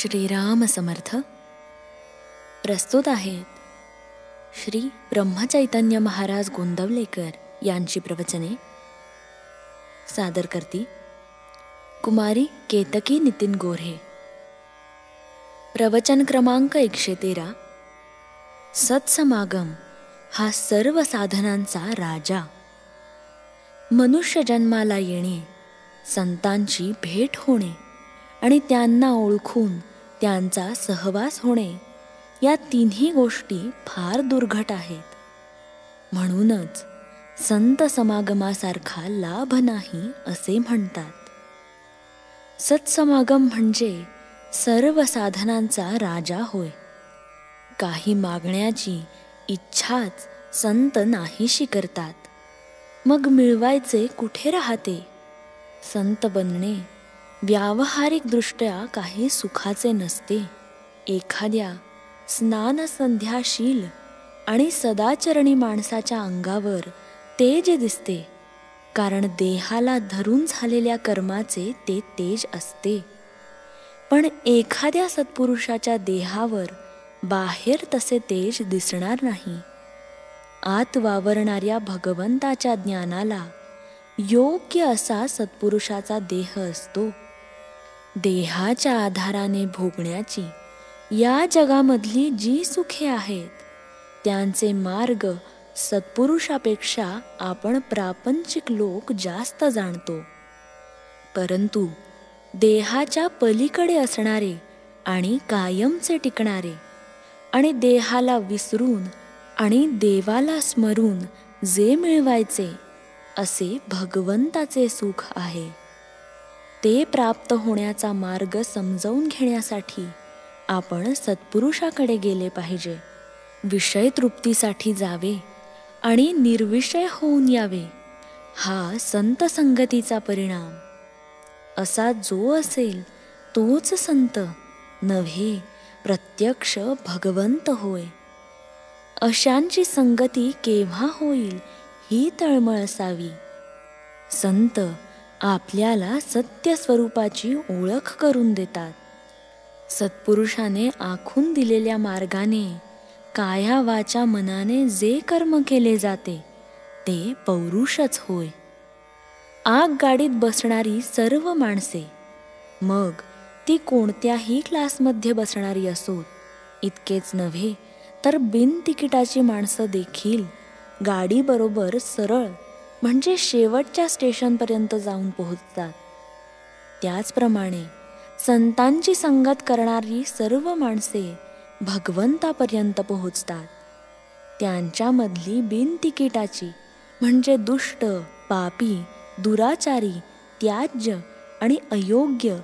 श्रीराम समर्थ. प्रस्तुत आहेत श्री ब्रह्मचैतन्य महाराज गोंदवलेकर यांची प्रवचने. सादर करती कुमारी केतकी नितीन गोऱ्हे. प्रवचन क्रमांक 113. सत्समागम हा सर्व साधनांचा राजा. मनुष्य जन्माला येणे, संतांची भेट होणे आणि त्यांना ओळखून त्यांचा सहवास होणे, या तिन्ही गोष्टी फार दुर्घट आहेत. म्हणूनच संत समागमासारखा लाभ नाही असे म्हणतात. सत्समागम म्हणजे सर्व साधनांचा राजा होय. काही मागण्याची इच्छाच संत नाहीशी करतात. मग मिळवायचे कुठे राहते? संत बनणे व्यावहारिकदृष्ट्या काही सुखाचे नसते. एखाद्या स्नानसंध्याशील आणि सदाचरणी माणसाच्या अंगावर तेज दिसते, कारण देहाला धरून झालेल्या कर्माचे ते तेज असते. पण एखाद्या सत्पुरुषाच्या देहावर बाहेर तसे तेज दिसणार नाही. आत वावरणाऱ्या भगवंताच्या ज्ञानाला योग्य असा सत्पुरुषाचा देह असतो. देहाच्या आधाराने भोगण्याची या जगामधली जी सुखे आहेत, त्यांचे मार्ग सत्पुरुषापेक्षा आपण प्रापंचिक लोक जास्त जाणतो. परंतु देहाच्या पलीकडे असणारे आणि कायमचे टिकणारे आणि देहाला विसरून आणि देवाला स्मरून जे मिळवायचे असे भगवंताचे सुख आहे, ते प्राप्त होण्याचा मार्ग समजावून घेण्यासाठी आपण सत्पुरुषाकडे गेले पाहिजे. विषय तृप्तीसाठी जावे आणि निर्विषय होऊन यावे, हा संत संगतीचा परिणाम. असा जो असेल तोच संत नव्हे, प्रत्यक्ष भगवंत होय. अशांची संगती केव्हा होईल ही तळमळ असावी. संत आपल्याला सत्य स्वरूपाची ओळख करून देतात. सत्पुरुषाने आखून दिलेल्या मार्गाने काया वाचा मनाने जे कर्म केले जाते ते पौरुषच होय. आगगाडीत बसणारी सर्व माणसे, मग ती कोणत्याही क्लासमध्ये बसणारी असोत, इतकेच नव्हे तर बिनतिकिटाची माणसं देखील गाडीबरोबर सरळ म्हणजे शेवटच्या स्टेशनपर्यंत जाऊन पोहोचतात. त्याचप्रमाणे संतांची संगत करणारी सर्व माणसे भगवंतापर्यंत पोहोचतात. त्यांच्यामधली बिनतिकिटाची म्हणजे दुष्ट, पापी, दुराचारी, त्याज्य आणि अयोग्य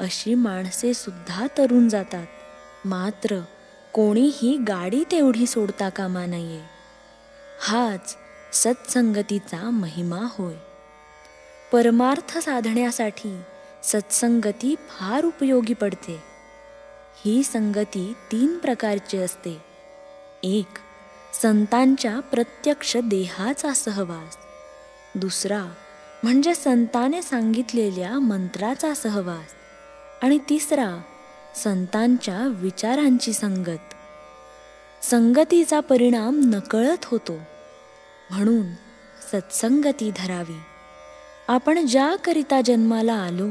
अशी माणसे सुद्धा तरून जातात. मात्र कोणीही गाडी तेवढी सोडता कामा नये. हाच सत्संगतीचा महिमा होय. परमार्थ साधण्यासाठी सत्संगती फार उपयोगी पडते. ही संगती 3 प्रकारची असते. 1. संतांच्या प्रत्यक्ष देहाचा सहवास. 2. म्हणजे संताने सांगितलेल्या मंत्राचा सहवास. आणि 3. संतांच्या विचारांची संगत. संगतीचा परिणाम नकळत होतो. म्हणून सत्संगती धरावी. आपण ज्याकरिता जन्माला आलो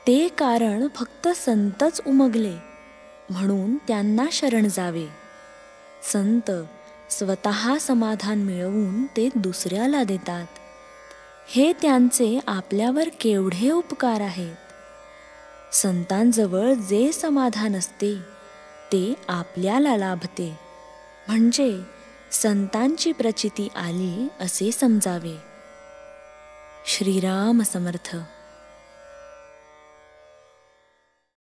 ते कारण फक्त संतच उमगले, म्हणून त्यांना शरण जावे. संत स्वतः समाधान मिळवून ते दुसऱ्याला देतात. हे त्यांचे आपल्यावर केवढे उपकार आहेत. संतांजवळ जे समाधान असते ते आपल्याला लाभते, म्हणजे संतांची प्रचिती आली असे समजावे. श्रीराम समर्थ.